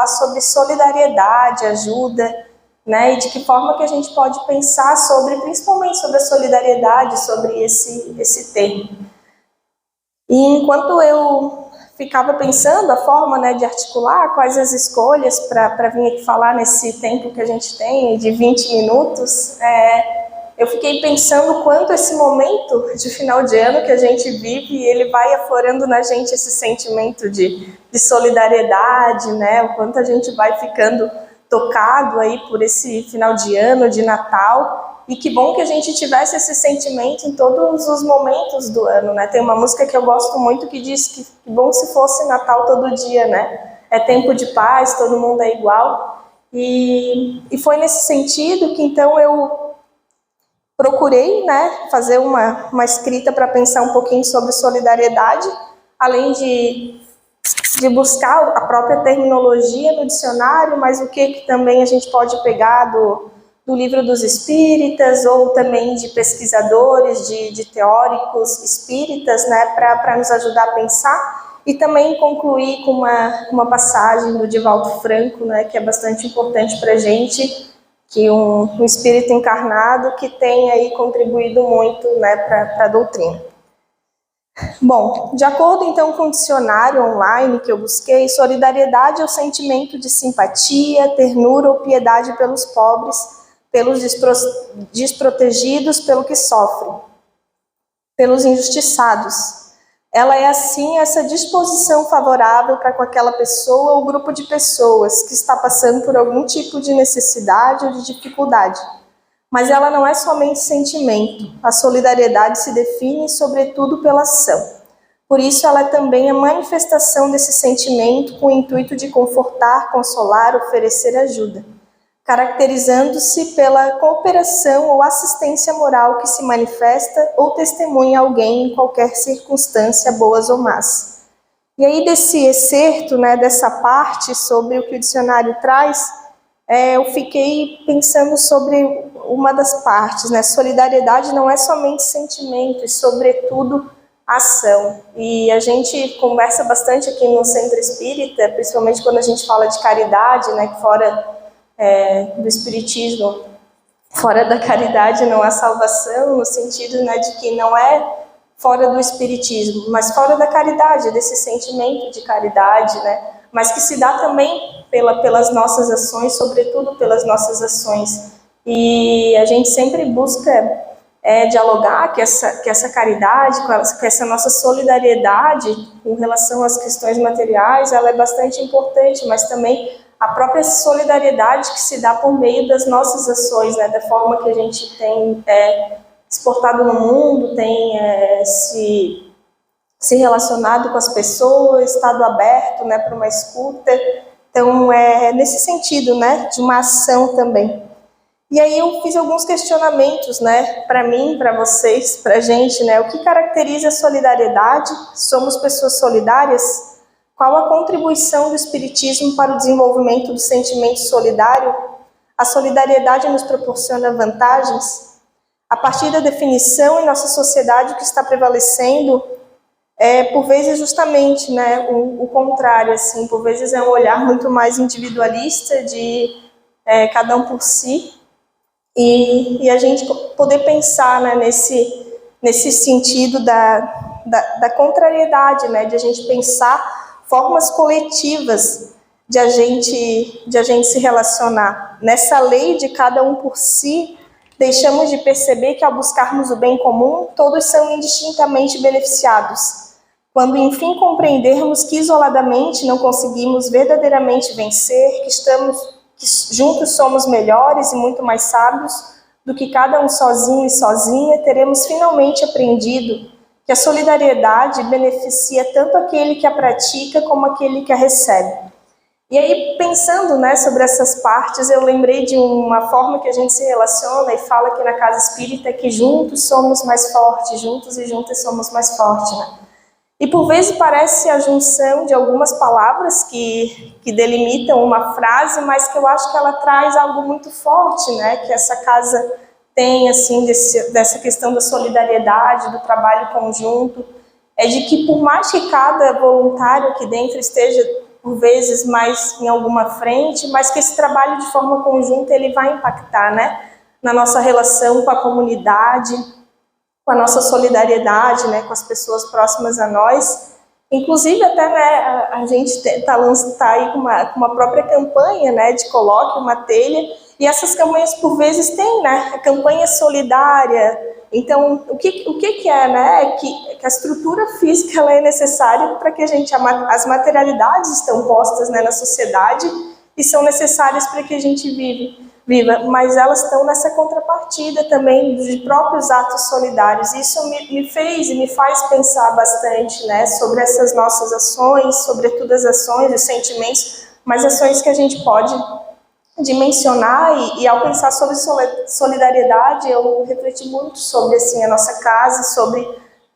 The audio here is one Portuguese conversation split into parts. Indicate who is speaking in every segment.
Speaker 1: falar sobre solidariedade, ajuda, né, e de que forma que a gente pode pensar sobre, principalmente sobre a solidariedade, sobre esse termo. E enquanto eu ficava pensando a forma, né, de articular, quais as escolhas para vir aqui falar nesse tempo que a gente tem, de 20 minutos, eu fiquei pensando quanto esse momento de final de ano que a gente vive, ele vai aflorando na gente esse sentimento de solidariedade, né? O quanto a gente vai ficando tocado aí por esse final de ano, de Natal. E que bom que a gente tivesse esse sentimento em todos os momentos do ano, né? Tem uma música que eu gosto muito que diz que bom se fosse Natal todo dia, né? É tempo de paz, todo mundo é igual. E foi nesse sentido que então eu procurei, né, fazer uma escrita para pensar um pouquinho sobre solidariedade, além de buscar a própria terminologia no dicionário, mas o que também a gente pode pegar do Livro dos Espíritas, ou também de pesquisadores, de teóricos espíritas, né, para nos ajudar a pensar, e também concluir com uma passagem do Divaldo Franco, né, que é bastante importante para a gente, que um espírito encarnado que tem aí contribuído muito, né, para a doutrina. Bom, de acordo então com o dicionário online que eu busquei, solidariedade é o sentimento de simpatia, ternura ou piedade pelos pobres, pelos desprotegidos, pelo que sofrem, pelos injustiçados. Ela é, assim, essa disposição favorável para com aquela pessoa ou grupo de pessoas que está passando por algum tipo de necessidade ou de dificuldade. Mas ela não é somente sentimento. A solidariedade se define, sobretudo, pela ação. Por isso, ela é também a manifestação desse sentimento com o intuito de confortar, consolar, oferecer ajuda, caracterizando-se pela cooperação ou assistência moral que se manifesta ou testemunha alguém em qualquer circunstância, boas ou más. E aí, desse excerto, né, dessa parte sobre o que o dicionário traz, eu fiquei pensando sobre uma das partes, né? Solidariedade não é somente sentimento, e sobretudo ação. E a gente conversa bastante aqui no Centro Espírita, principalmente quando a gente fala de caridade, né, que fora do espiritismo, fora da caridade não há salvação, no sentido, né, de que não é fora do espiritismo, mas fora da caridade, desse sentimento de caridade, né, mas que se dá também pelas nossas ações, sobretudo pelas nossas ações. E a gente sempre busca dialogar que essa caridade, que essa nossa solidariedade em relação às questões materiais, ela é bastante importante, mas também a própria solidariedade que se dá por meio das nossas ações, né, da forma que a gente tem exportado no mundo, tem se relacionado com as pessoas, estado aberto, né, para uma escuta. Então, nesse sentido, né, de uma ação também. E aí eu fiz alguns questionamentos, né, para mim, para vocês, para a gente, né, o que caracteriza a solidariedade? Somos pessoas solidárias? Qual a contribuição do Espiritismo para o desenvolvimento do sentimento solidário? A solidariedade nos proporciona vantagens? A partir da definição em nossa sociedade, o que está prevalecendo por vezes justamente, né, o contrário, assim, por vezes é um olhar muito mais individualista de cada um por si, e a gente poder pensar, né, nesse sentido da contrariedade, né, de a gente pensar formas coletivas de a gente se relacionar. Nessa lei de cada um por si, deixamos de perceber que ao buscarmos o bem comum, todos são indistintamente beneficiados. Quando, enfim, compreendermos que isoladamente não conseguimos verdadeiramente vencer, que juntos somos melhores e muito mais sábios do que cada um sozinho e sozinha, teremos finalmente aprendido que a solidariedade beneficia tanto aquele que a pratica como aquele que a recebe. E aí, pensando, né, sobre essas partes, eu lembrei de uma forma que a gente se relaciona e fala aqui na Casa Espírita que juntos somos mais fortes, juntos e juntas somos mais fortes, né? E por vezes parece a junção de algumas palavras que delimitam uma frase, mas que eu acho que ela traz algo muito forte, né? Que essa casa tem, assim, dessa questão da solidariedade, do trabalho conjunto, de que por mais que cada voluntário aqui dentro esteja por vezes mais em alguma frente, mas que esse trabalho de forma conjunta ele vai impactar, né, na nossa relação com a comunidade, com a nossa solidariedade, né, com as pessoas próximas a nós. Inclusive até, né, a gente tá aí com uma própria campanha, né, de coloque uma telha, e essas campanhas por vezes têm, né, a campanha solidária. Então, o que é, né, que a estrutura física ela é necessária para que as materialidades estão postas, né, na sociedade e são necessárias para que a gente viva, mas elas estão nessa contrapartida também de próprios atos solidários. Isso me fez e me faz pensar bastante, né, sobre essas nossas ações, sobretudo as ações, os sentimentos, mas ações que a gente pode dimensionar. E ao pensar sobre solidariedade, eu refleti muito sobre assim, a nossa casa, sobre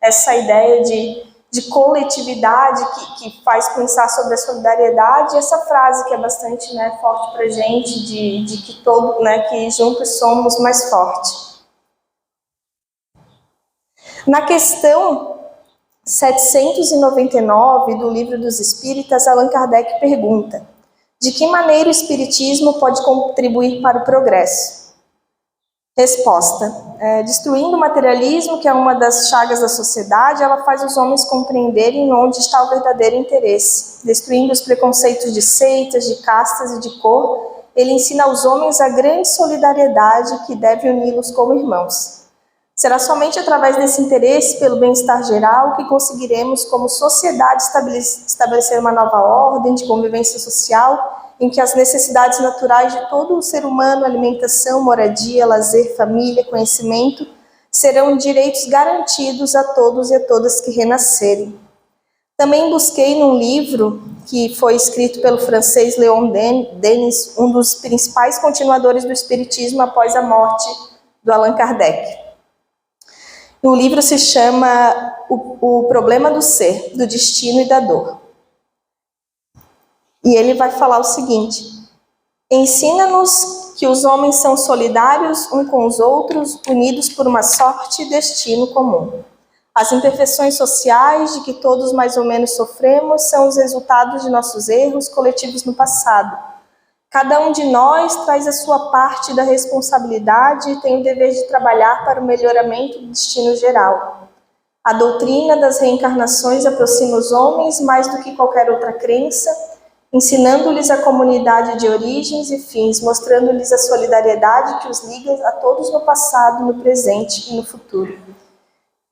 Speaker 1: essa ideia de coletividade que faz pensar sobre a solidariedade, e essa frase que é bastante, né, forte para a gente, de que que juntos somos mais fortes. Na questão 799 do Livro dos Espíritas, Allan Kardec pergunta: de que maneira o Espiritismo pode contribuir para o progresso? Resposta: destruindo o materialismo, que é uma das chagas da sociedade, ela faz os homens compreenderem onde está o verdadeiro interesse. Destruindo os preconceitos de seitas, de castas e de cor, ele ensina aos homens a grande solidariedade que deve uni-los como irmãos. Será somente através desse interesse pelo bem-estar geral que conseguiremos, como sociedade, estabelecer uma nova ordem de convivência social, em que as necessidades naturais de todo o ser humano, alimentação, moradia, lazer, família, conhecimento, serão direitos garantidos a todos e a todas que renascerem. Também busquei num livro que foi escrito pelo francês Léon Denis, um dos principais continuadores do Espiritismo após a morte do Allan Kardec. O livro se chama O Problema do Ser, do Destino e da Dor. E ele vai falar o seguinte: ensina-nos que os homens são solidários uns com os outros, unidos por uma sorte e destino comum. As imperfeições sociais de que todos mais ou menos sofremos são os resultados de nossos erros coletivos no passado. Cada um de nós traz a sua parte da responsabilidade e tem o dever de trabalhar para o melhoramento do destino geral. A doutrina das reencarnações aproxima os homens mais do que qualquer outra crença, ensinando-lhes a comunidade de origens e fins, mostrando-lhes a solidariedade que os liga a todos no passado, no presente e no futuro.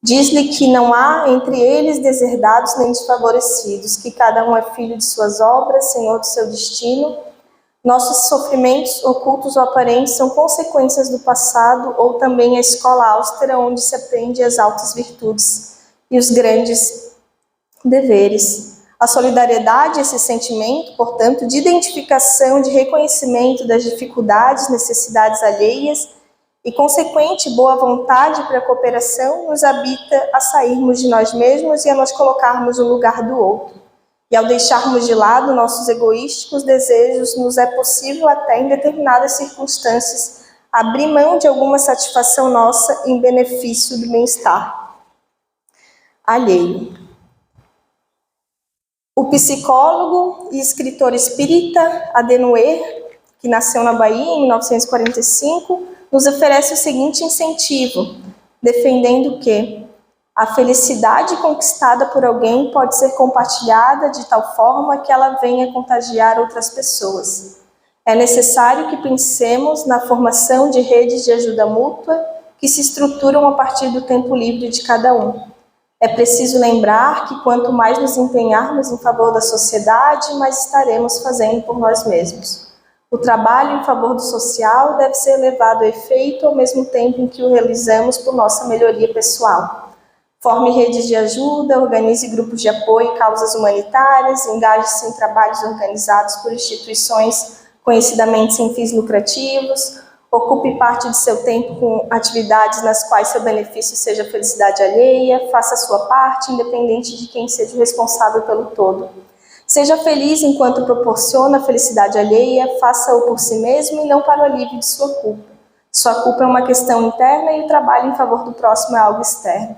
Speaker 1: Diz-lhe que não há entre eles deserdados nem desfavorecidos, que cada um é filho de suas obras, senhor do seu destino. Nossos sofrimentos, ocultos ou aparentes, são consequências do passado ou também a escola austera onde se aprende as altas virtudes e os grandes deveres. A solidariedade, esse sentimento, portanto, de identificação, de reconhecimento das dificuldades, necessidades alheias e consequente boa vontade para a cooperação, nos habita a sairmos de nós mesmos e a nos colocarmos no lugar do outro. E ao deixarmos de lado nossos egoísticos desejos, nos é possível até em determinadas circunstâncias abrir mão de alguma satisfação nossa em benefício do bem-estar alheio. O psicólogo e escritor espírita Adenauer, que nasceu na Bahia em 1945, nos oferece o seguinte incentivo, defendendo que a felicidade conquistada por alguém pode ser compartilhada de tal forma que ela venha contagiar outras pessoas. É necessário que pensemos na formação de redes de ajuda mútua que se estruturam a partir do tempo livre de cada um. É preciso lembrar que quanto mais nos empenharmos em favor da sociedade, mais estaremos fazendo por nós mesmos. O trabalho em favor do social deve ser levado a efeito ao mesmo tempo em que o realizamos por nossa melhoria pessoal. Forme redes de ajuda, organize grupos de apoio em causas humanitárias, engaje-se em trabalhos organizados por instituições conhecidamente sem fins lucrativos, ocupe parte de seu tempo com atividades nas quais seu benefício seja a felicidade alheia, faça a sua parte, independente de quem seja o responsável pelo todo. Seja feliz enquanto proporciona a felicidade alheia, faça-o por si mesmo e não para o alívio de sua culpa. Sua culpa é uma questão interna e o trabalho em favor do próximo é algo externo.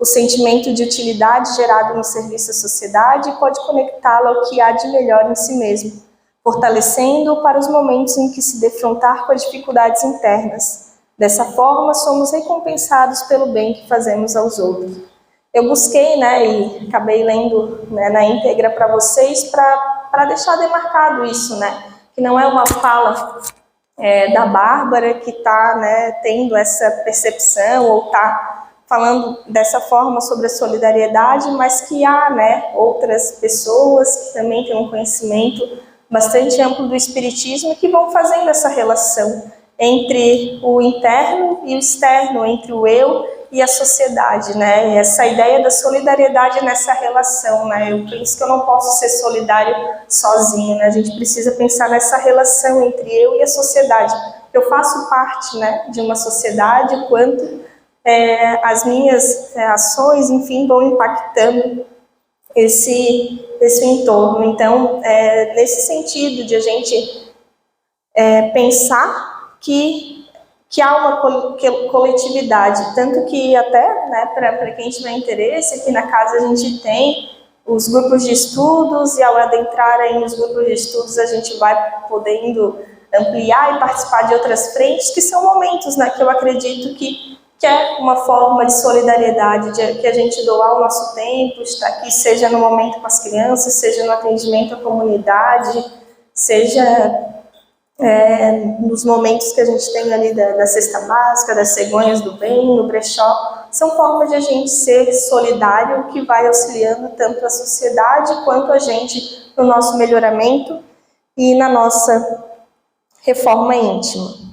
Speaker 1: O sentimento de utilidade gerado no serviço à sociedade pode conectá-lo ao que há de melhor em si mesmo, fortalecendo-o para os momentos em que se defrontar com as dificuldades internas. Dessa forma, somos recompensados pelo bem que fazemos aos outros. Eu busquei, e acabei lendo, na íntegra para vocês, para deixar demarcado isso, que não é uma fala da Bárbara que está tendo essa percepção ou está falando dessa forma sobre a solidariedade, mas que há outras pessoas que também têm um conhecimento bastante amplo do Espiritismo que vão fazendo essa relação entre o interno e o externo, entre o eu e a sociedade, Essa ideia da solidariedade nessa relação, Eu penso que eu não posso ser solidário sozinho, A gente precisa pensar nessa relação entre eu e a sociedade. Eu faço parte, de uma sociedade, o quanto as minhas ações, enfim, vão impactando esse entorno. Então, nesse sentido de a gente pensar que há uma coletividade, tanto que até, para quem tiver interesse, aqui na casa a gente tem os grupos de estudos, e ao adentrar aí nos grupos de estudos a gente vai podendo ampliar e participar de outras frentes, que são momentos que eu acredito que é uma forma de solidariedade, que a gente doar o nosso tempo, estar aqui, seja no momento com as crianças, seja no atendimento à comunidade, seja nos momentos que a gente tem ali da cesta básica, das cegonhas do bem, no brechó. São formas de a gente ser solidário, que vai auxiliando tanto a sociedade quanto a gente no nosso melhoramento e na nossa reforma íntima.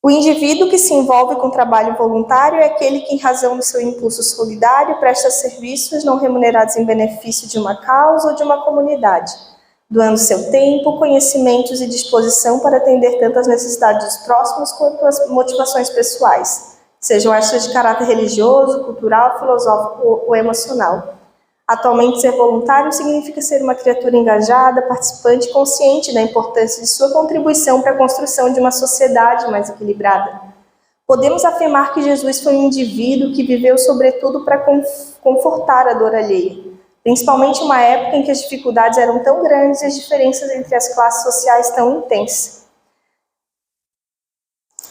Speaker 1: O indivíduo que se envolve com trabalho voluntário é aquele que, em razão do seu impulso solidário, presta serviços não remunerados em benefício de uma causa ou de uma comunidade, doando seu tempo, conhecimentos e disposição para atender tanto as necessidades dos próximos quanto as motivações pessoais, sejam estas de caráter religioso, cultural, filosófico ou emocional. Atualmente, ser voluntário significa ser uma criatura engajada, participante, consciente da importância de sua contribuição para a construção de uma sociedade mais equilibrada. Podemos afirmar que Jesus foi um indivíduo que viveu sobretudo para confortar a dor alheia, principalmente em uma época em que as dificuldades eram tão grandes e as diferenças entre as classes sociais tão intensas.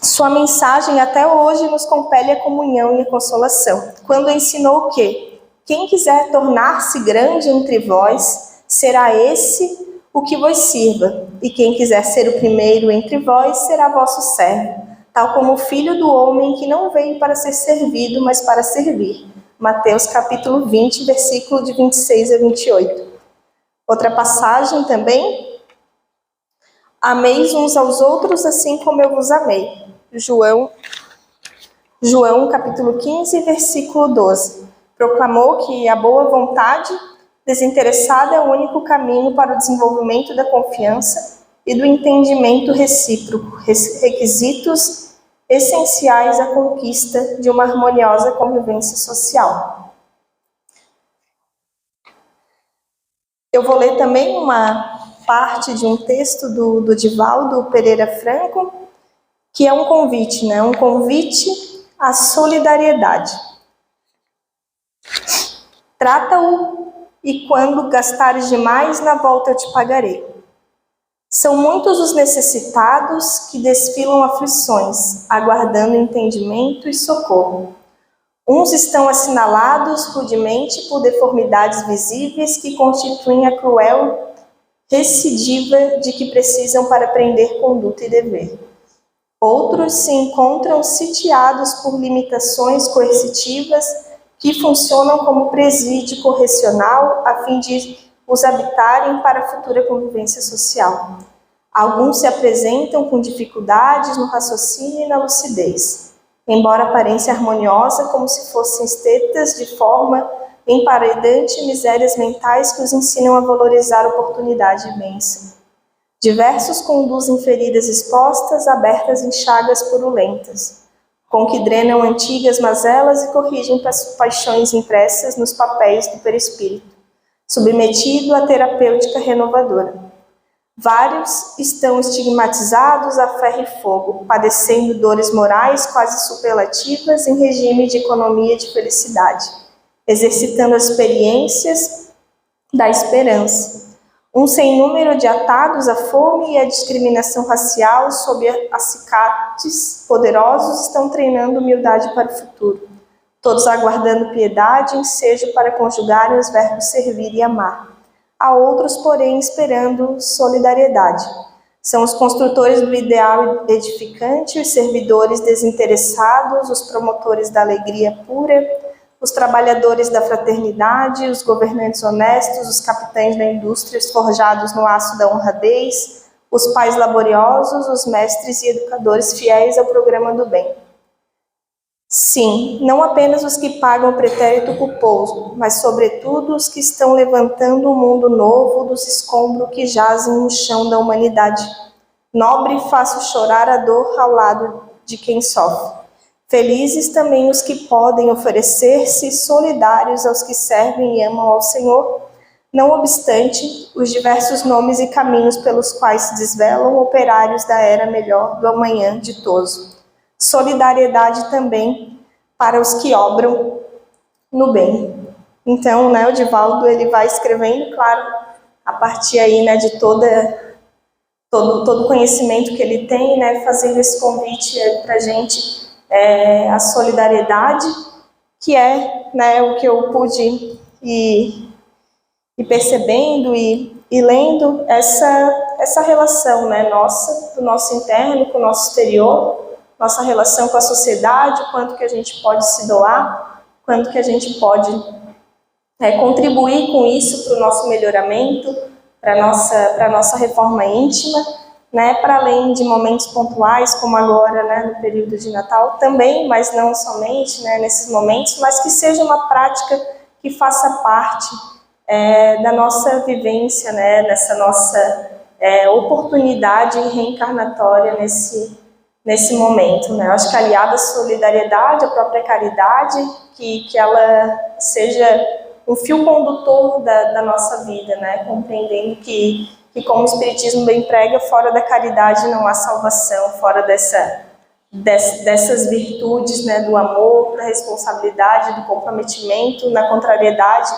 Speaker 1: Sua mensagem até hoje nos compele à comunhão e à consolação, quando ensinou que quem quiser tornar-se grande entre vós, será esse o que vos sirva, e quem quiser ser o primeiro entre vós, será vosso servo, tal como o Filho do Homem, que não veio para ser servido, mas para servir. Mateus capítulo 20, versículo de 26 a 28. Outra passagem também. Ameis uns aos outros assim como eu vos amei. João capítulo 15, versículo 12. Proclamou que a boa vontade desinteressada é o único caminho para o desenvolvimento da confiança e do entendimento recíproco, requisitos essenciais à conquista de uma harmoniosa convivência social. Eu vou ler também uma parte de um texto do Divaldo Pereira Franco, que é um convite, um convite à solidariedade. Trata-o, e quando gastares demais, na volta eu te pagarei. São muitos os necessitados que desfilam aflições, aguardando entendimento e socorro. Uns estão assinalados rudemente por deformidades visíveis que constituem a cruel recidiva de que precisam para aprender conduta e dever. Outros se encontram sitiados por limitações coercitivas que funcionam como presídio correcional a fim de os habitarem para a futura convivência social. Alguns se apresentam com dificuldades no raciocínio e na lucidez, embora aparência harmoniosa, como se fossem estetas de forma emparedante misérias mentais que os ensinam a valorizar oportunidade e bênção. Diversos conduzem feridas expostas, abertas em chagas purulentas, com que drenam antigas mazelas e corrigem paixões impressas nos papéis do perispírito, submetido à terapêutica renovadora. Vários estão estigmatizados a ferro e fogo, padecendo dores morais quase superlativas em regime de economia de felicidade, exercitando as experiências da esperança. Um sem número de atados à fome e à discriminação racial sob acicates poderosos estão treinando humildade para o futuro, todos aguardando piedade e ensejo para conjugarem os verbos servir e amar. Há outros, porém, esperando solidariedade. São os construtores do ideal edificante, os servidores desinteressados, os promotores da alegria pura, os trabalhadores da fraternidade, os governantes honestos, os capitães da indústria forjados no aço da honradez, os pais laboriosos, os mestres e educadores fiéis ao programa do bem. Sim, não apenas os que pagam o pretérito culposo, mas sobretudo os que estão levantando um mundo novo dos escombros que jazem no chão da humanidade. Nobre faço chorar a dor ao lado de quem sofre. Felizes também os que podem oferecer-se solidários aos que servem e amam ao Senhor, não obstante os diversos nomes e caminhos pelos quais se desvelam operários da era melhor do amanhã ditoso. Solidariedade também para os que obram no bem. Então, o Divaldo ele vai escrevendo, claro, a partir aí, de todo o conhecimento que ele tem, fazendo esse convite para a gente, a solidariedade, que é o que eu pude ir percebendo e lendo essa relação nossa, do nosso interno com o nosso exterior, nossa relação com a sociedade, o quanto que a gente pode se doar, quanto que a gente pode contribuir com isso para o nosso melhoramento, para a nossa reforma íntima, para além de momentos pontuais, como agora, no período de Natal, também, mas não somente nesses momentos, mas que seja uma prática que faça parte da nossa vivência, nessa nossa oportunidade reencarnatória nesse momento. Eu acho que aliada à solidariedade, à própria caridade, que ela seja um fio condutor da nossa vida, compreendendo que como o Espiritismo bem prega, fora da caridade não há salvação, fora dessas virtudes, do amor, da responsabilidade, do comprometimento, na contrariedade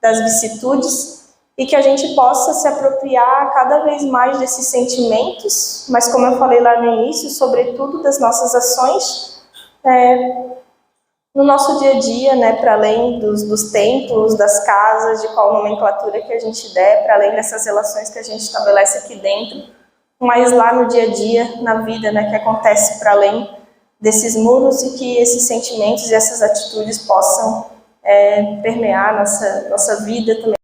Speaker 1: das vicissitudes, e que a gente possa se apropriar cada vez mais desses sentimentos, mas como eu falei lá no início, sobretudo das nossas ações, no nosso dia a dia, para além dos templos, das casas, de qual nomenclatura que a gente der, para além dessas relações que a gente estabelece aqui dentro, mas lá no dia a dia, na vida, que acontece para além desses muros, e que esses sentimentos e essas atitudes possam permear nossa vida também.